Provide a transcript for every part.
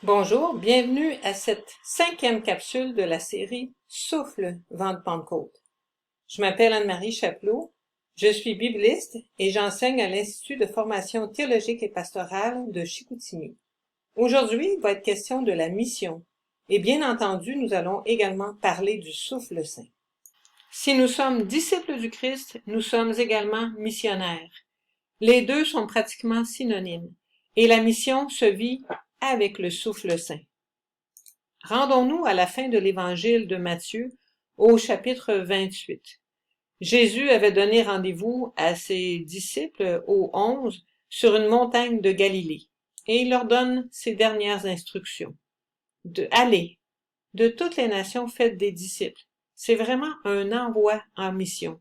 Bonjour, bienvenue à cette 5e capsule de la série Souffle, vent de Pentecôte. Je m'appelle Anne-Marie Chapelot, je suis bibliste et j'enseigne à l'Institut de formation théologique et pastorale de Chicoutimi. Aujourd'hui, il va être question de la mission et bien entendu, nous allons également parler du souffle saint. Si nous sommes disciples du Christ, nous sommes également missionnaires. Les deux sont pratiquement synonymes et la mission se vit avec le souffle saint. Rendons-nous à la fin de l'évangile de Matthieu, au chapitre 28. Jésus avait donné rendez-vous à ses disciples, aux 11, sur une montagne de Galilée, et il leur donne ses dernières instructions. Allez, de toutes les nations faites des disciples. C'est vraiment un envoi en mission.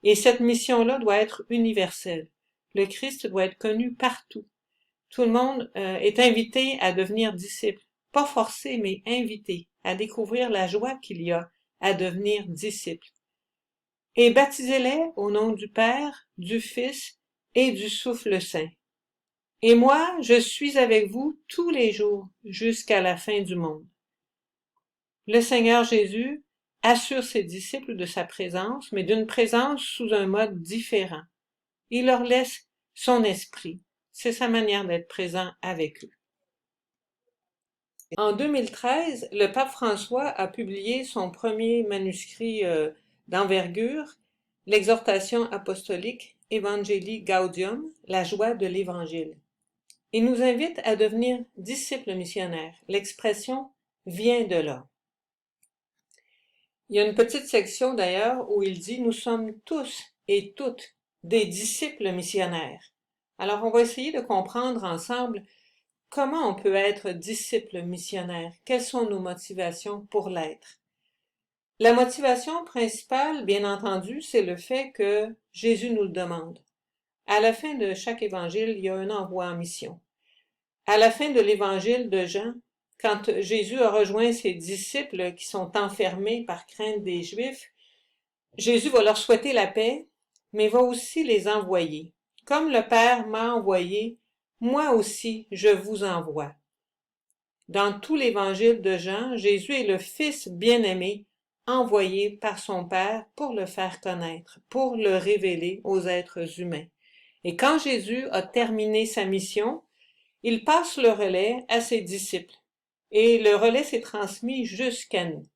Et cette mission-là doit être universelle. Le Christ doit être connu partout. Tout le monde est invité à devenir disciple. Pas forcé, mais invité à découvrir la joie qu'il y a à devenir disciple. Et baptisez-les au nom du Père, du Fils et du Souffle Saint. Et moi, je suis avec vous tous les jours jusqu'à la fin du monde. Le Seigneur Jésus assure ses disciples de sa présence, mais d'une présence sous un mode différent. Il leur laisse son esprit. C'est sa manière d'être présent avec eux. En 2013, le pape François a publié son premier manuscrit d'envergure, l'exhortation apostolique Evangelii Gaudium, la joie de l'Évangile. Il nous invite à devenir disciples missionnaires. L'expression vient de là. Il y a une petite section d'ailleurs où il dit « Nous sommes tous et toutes des disciples missionnaires ». Alors on va essayer de comprendre ensemble comment on peut être disciple missionnaire. Quelles sont nos motivations pour l'être? La motivation principale, bien entendu, c'est le fait que Jésus nous le demande. À la fin de chaque évangile, il y a un envoi en mission. À la fin de l'évangile de Jean, quand Jésus a rejoint ses disciples qui sont enfermés par crainte des Juifs, Jésus va leur souhaiter la paix, mais va aussi les envoyer. Comme le Père m'a envoyé, moi aussi je vous envoie. Dans tout l'évangile de Jean, Jésus est le Fils bien-aimé, envoyé par son Père pour le faire connaître, pour le révéler aux êtres humains. Et quand Jésus a terminé sa mission, il passe le relais à ses disciples. Et le relais s'est transmis jusqu'à nous.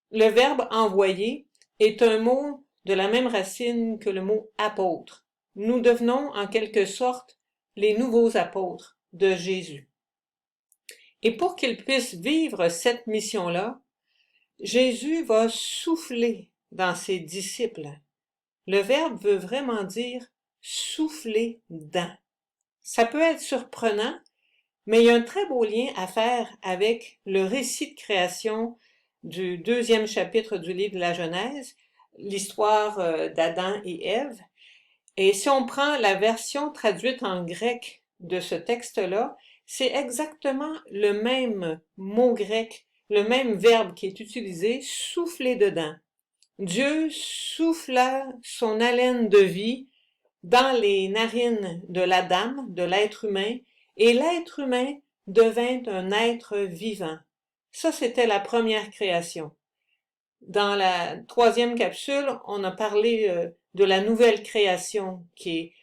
Le verbe envoyer est un mot de la même racine que le mot apôtre. Nous devenons en quelque sorte les nouveaux apôtres de Jésus. Et pour qu'ils puissent vivre cette mission-là, Jésus va souffler dans ses disciples. Le verbe veut vraiment dire souffler dans. Ça peut être surprenant, mais il y a un très beau lien à faire avec le récit de création du 2e chapitre du livre de la Genèse, l'histoire d'Adam et Ève. Et si on prend la version traduite en grec de ce texte-là, c'est exactement le même mot grec, le même verbe qui est utilisé, souffler dedans. Dieu souffla son haleine de vie dans les narines de l'Adam, de l'être humain, et l'être humain devint un être vivant. Ça, c'était la première création. Dans la 3e capsule, on a parlé de la nouvelle création qui est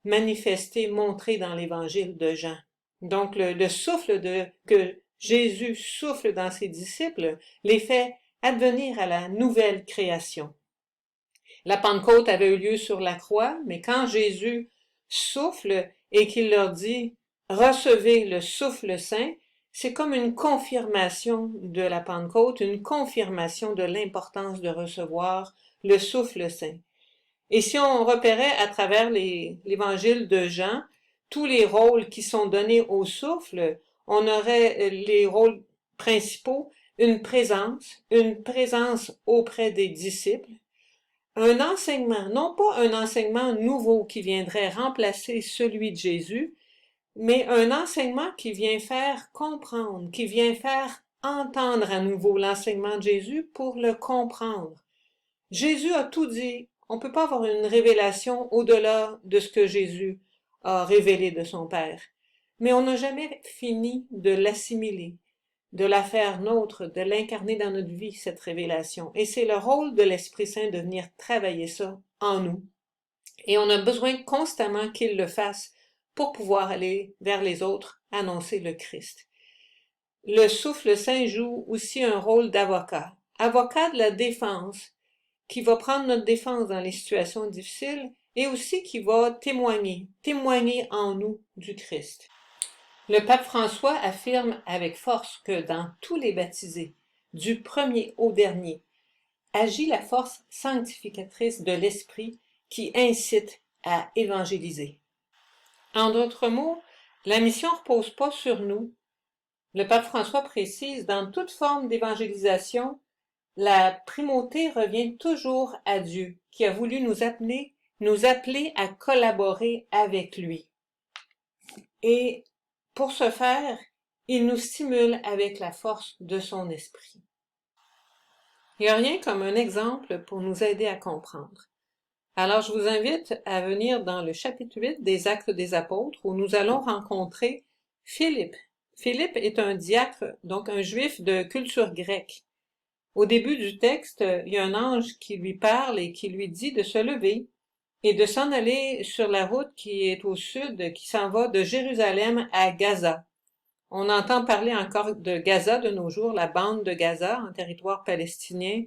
manifestée, montrée dans l'évangile de Jean. Donc, le souffle que Jésus souffle dans ses disciples les fait advenir à la nouvelle création. La Pentecôte avait eu lieu sur la croix, mais quand Jésus souffle et qu'il leur dit « Recevez le souffle saint », c'est comme une confirmation de la Pentecôte, une confirmation de l'importance de recevoir le souffle saint. Et si on repérait à travers l'évangile de Jean, tous les rôles qui sont donnés au souffle, on aurait les rôles principaux, une présence auprès des disciples, un enseignement, non pas un enseignement nouveau qui viendrait remplacer celui de Jésus, mais un enseignement qui vient faire comprendre, qui vient faire entendre à nouveau l'enseignement de Jésus pour le comprendre. Jésus a tout dit. On ne peut pas avoir une révélation au-delà de ce que Jésus a révélé de son Père. Mais on n'a jamais fini de l'assimiler. de la faire nôtre, de l'incarner dans notre vie, cette révélation. Et c'est le rôle de l'Esprit Saint de venir travailler ça en nous. Et on a besoin constamment qu'il le fasse pour pouvoir aller vers les autres, annoncer le Christ. Le souffle saint joue aussi un rôle d'avocat. Avocat de la défense, qui va prendre notre défense dans les situations difficiles et aussi qui va témoigner en nous du Christ. Le pape François affirme avec force que dans tous les baptisés, du premier au dernier, agit la force sanctificatrice de l'Esprit qui incite à évangéliser. En d'autres mots, la mission ne repose pas sur nous. Le pape François précise, dans toute forme d'évangélisation, la primauté revient toujours à Dieu, qui a voulu nous appeler à collaborer avec lui. Et pour ce faire, il nous stimule avec la force de son esprit. Il n'y a rien comme un exemple pour nous aider à comprendre. Alors, je vous invite à venir dans le chapitre 8 des Actes des Apôtres, où nous allons rencontrer Philippe. Philippe est un diacre, donc un juif de culture grecque. Au début du texte, il y a un ange qui lui parle et qui lui dit de se lever et de s'en aller sur la route qui est au sud, qui s'en va de Jérusalem à Gaza. On entend parler encore de Gaza de nos jours, la bande de Gaza, en territoire palestinien,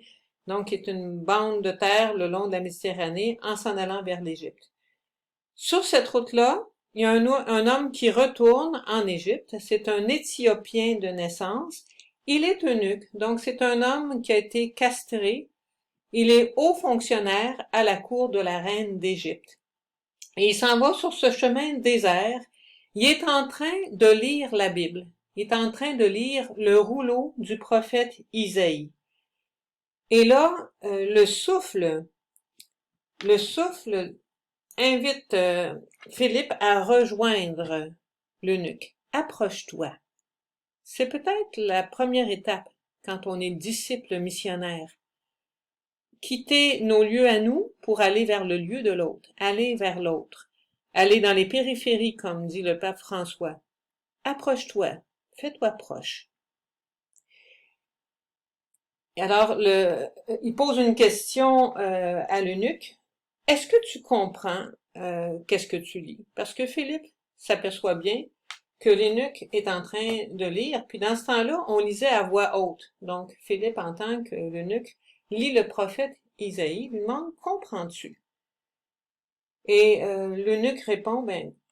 donc qui est une bande de terre le long de la Méditerranée en s'en allant vers l'Égypte. Sur cette route-là, il y a un homme qui retourne en Égypte, c'est un Éthiopien de naissance. Il est eunuque, donc c'est un homme qui a été castré. Il est haut fonctionnaire à la cour de la reine d'Égypte. Et il s'en va sur ce chemin désert. Il est en train de lire la Bible. Il est en train de lire le rouleau du prophète Isaïe. Et là, le souffle invite Philippe à rejoindre l'eunuque. Approche-toi. C'est peut-être la première étape quand on est disciple missionnaire. Quitter nos lieux à nous pour aller vers le lieu de l'autre, aller vers l'autre, aller dans les périphéries, comme dit le pape François. Approche-toi, fais-toi proche. Et alors, il pose une question à l'eunuque. Est-ce que tu comprends qu'est-ce que tu lis? Parce que Philippe s'aperçoit bien que l'eunuque est en train de lire, puis dans ce temps-là, on lisait à voix haute. Donc, Philippe entend que l'eunuque lit le prophète Isaïe, lui demande, comprends-tu? Et l'eunuque répond,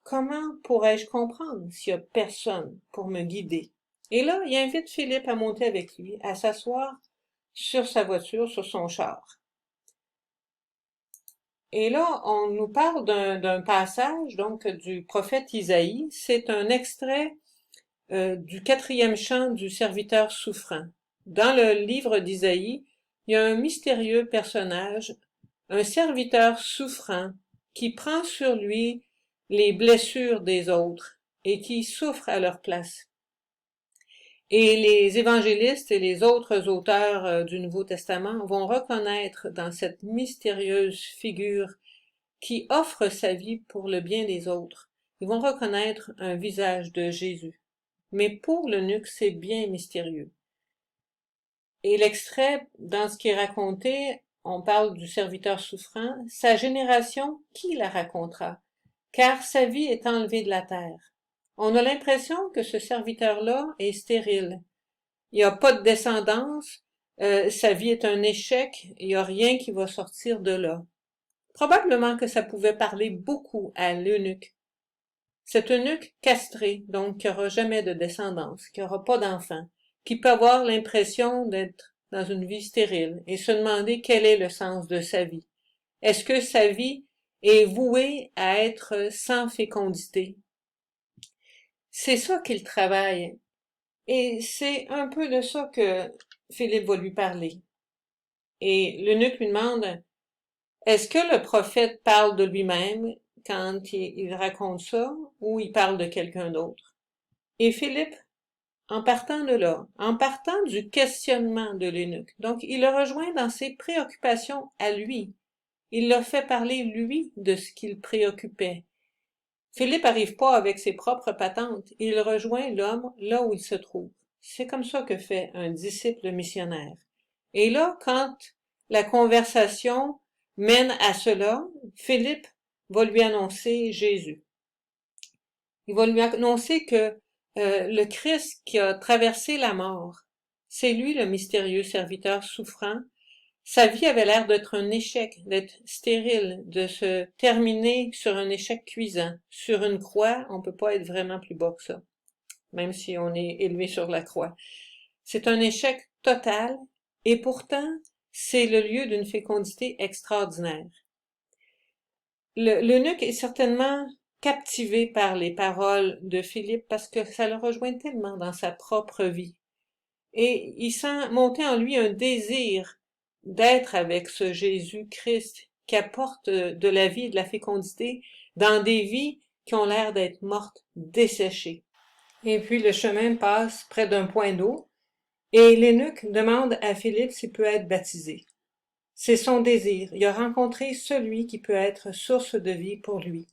comment pourrais-je comprendre s'il n'y a personne pour me guider? Et là, il invite Philippe à monter avec lui, à s'asseoir sur sa voiture, sur son char. Et là, on nous parle d'un passage, donc, du prophète Isaïe. C'est un extrait du 4e chant du serviteur souffrant. Dans le livre d'Isaïe, il y a un mystérieux personnage, un serviteur souffrant, qui prend sur lui les blessures des autres et qui souffre à leur place. Et les évangélistes et les autres auteurs du Nouveau Testament vont reconnaître dans cette mystérieuse figure qui offre sa vie pour le bien des autres, ils vont reconnaître un visage de Jésus. Mais pour l'eunuque, c'est bien mystérieux. Et l'extrait, dans ce qui est raconté, on parle du serviteur souffrant, sa génération, qui la racontera? Car sa vie est enlevée de la terre. On a l'impression que ce serviteur-là est stérile. Il n'y a pas de descendance, sa vie est un échec, il n'y a rien qui va sortir de là. Probablement que ça pouvait parler beaucoup à l'eunuque. Cet eunuque castré, donc qui n'aura jamais de descendance, qui n'aura pas d'enfant, qui peut avoir l'impression d'être dans une vie stérile et se demander quel est le sens de sa vie. Est-ce que sa vie est vouée à être sans fécondité? C'est ça qu'il travaille. Et c'est un peu de ça que Philippe va lui parler. Et l'eunuque lui demande, est-ce que le prophète parle de lui-même quand il raconte ça ou il parle de quelqu'un d'autre? Et Philippe, en partant de là, en partant du questionnement de l'eunuque, donc il le rejoint dans ses préoccupations à lui. Il l'a fait parler, lui, de ce qui le préoccupait. Philippe n'arrive pas avec ses propres patentes, il rejoint l'homme là où il se trouve. C'est comme ça que fait un disciple missionnaire. Et là, quand la conversation mène à cela, Philippe va lui annoncer Jésus. Il va lui annoncer que le Christ qui a traversé la mort, c'est lui le mystérieux serviteur souffrant. Sa vie avait l'air d'être un échec, d'être stérile, de se terminer sur un échec cuisant. Sur une croix, on peut pas être vraiment plus bas que ça, même si on est élevé sur la croix. C'est un échec total, et pourtant, c'est le lieu d'une fécondité extraordinaire. L'eunuque est certainement captivé par les paroles de Philippe parce que ça le rejoint tellement dans sa propre vie. Et il sent monter en lui un désir d'être avec ce Jésus-Christ qui apporte de la vie et de la fécondité dans des vies qui ont l'air d'être mortes, desséchées. Et puis le chemin passe près d'un point d'eau et l'eunuque demande à Philippe s'il peut être baptisé. C'est son désir. Il a rencontré celui qui peut être source de vie pour lui.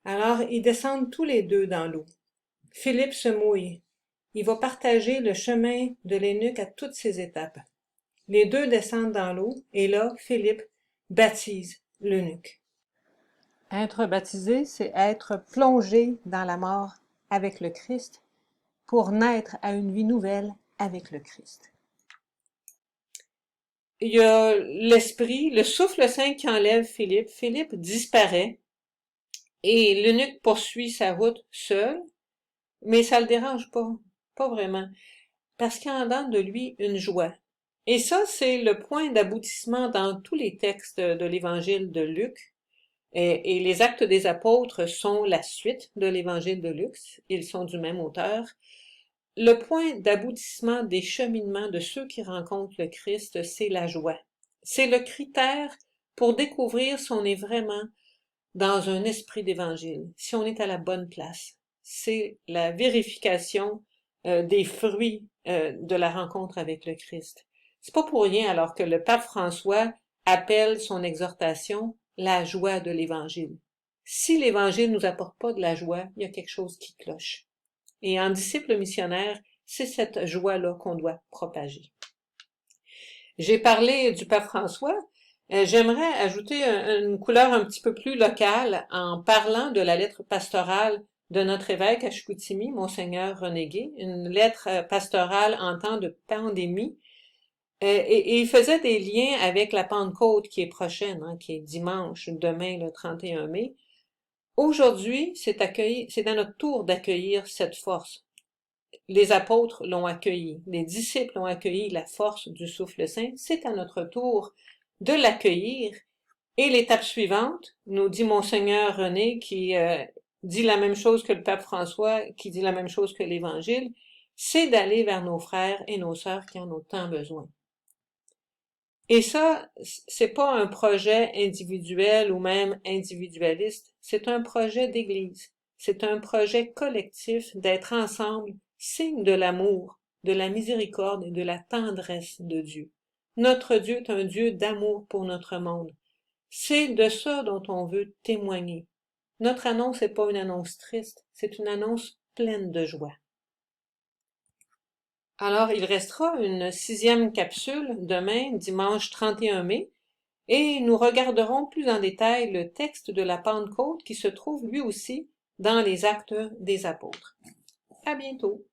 Alors, ils descendent tous les deux dans l'eau. Philippe se mouille. Il va partager le chemin de l'eunuque à toutes ses étapes. Les deux descendent dans l'eau et là, Philippe baptise l'eunuque. Être baptisé, c'est être plongé dans la mort avec le Christ pour naître à une vie nouvelle avec le Christ. Il y a l'esprit, le souffle saint qui enlève Philippe. Philippe disparaît et l'eunuque poursuit sa route seul, mais ça le dérange pas vraiment, parce qu'il y a en dedans de lui une joie. Et ça, c'est le point d'aboutissement dans tous les textes de l'évangile de Luc. Et les Actes des Apôtres sont la suite de l'évangile de Luc. Ils sont du même auteur. Le point d'aboutissement des cheminements de ceux qui rencontrent le Christ, c'est la joie. C'est le critère pour découvrir si on est vraiment dans un esprit d'évangile, si on est à la bonne place. C'est la vérification des fruits de la rencontre avec le Christ. C'est pas pour rien alors que le pape François appelle son exhortation la joie de l'évangile. Si l'évangile nous apporte pas de la joie, il y a quelque chose qui cloche. Et en disciple missionnaire, c'est cette joie-là qu'on doit propager. J'ai parlé du pape François. J'aimerais ajouter une couleur un petit peu plus locale en parlant de la lettre pastorale de notre évêque à Chicoutimi, Monseigneur René Gay, une lettre pastorale en temps de pandémie. Et il faisait des liens avec la Pentecôte qui est prochaine, qui est dimanche, demain, le 31 mai. Aujourd'hui, c'est à notre tour d'accueillir cette force. Les apôtres l'ont accueilli, les disciples ont accueilli la force du souffle saint. C'est à notre tour de l'accueillir. Et l'étape suivante, nous dit Monseigneur René, qui dit la même chose que le pape François, qui dit la même chose que l'Évangile, c'est d'aller vers nos frères et nos sœurs qui en ont tant besoin. Et ça, c'est pas un projet individuel ou même individualiste, c'est un projet d'Église. C'est un projet collectif d'être ensemble, signe de l'amour, de la miséricorde et de la tendresse de Dieu. Notre Dieu est un Dieu d'amour pour notre monde. C'est de ça dont on veut témoigner. Notre annonce n'est pas une annonce triste, c'est une annonce pleine de joie. Alors, il restera une 6e capsule demain, dimanche 31 mai, et nous regarderons plus en détail le texte de la Pentecôte qui se trouve lui aussi dans les Actes des Apôtres. À bientôt!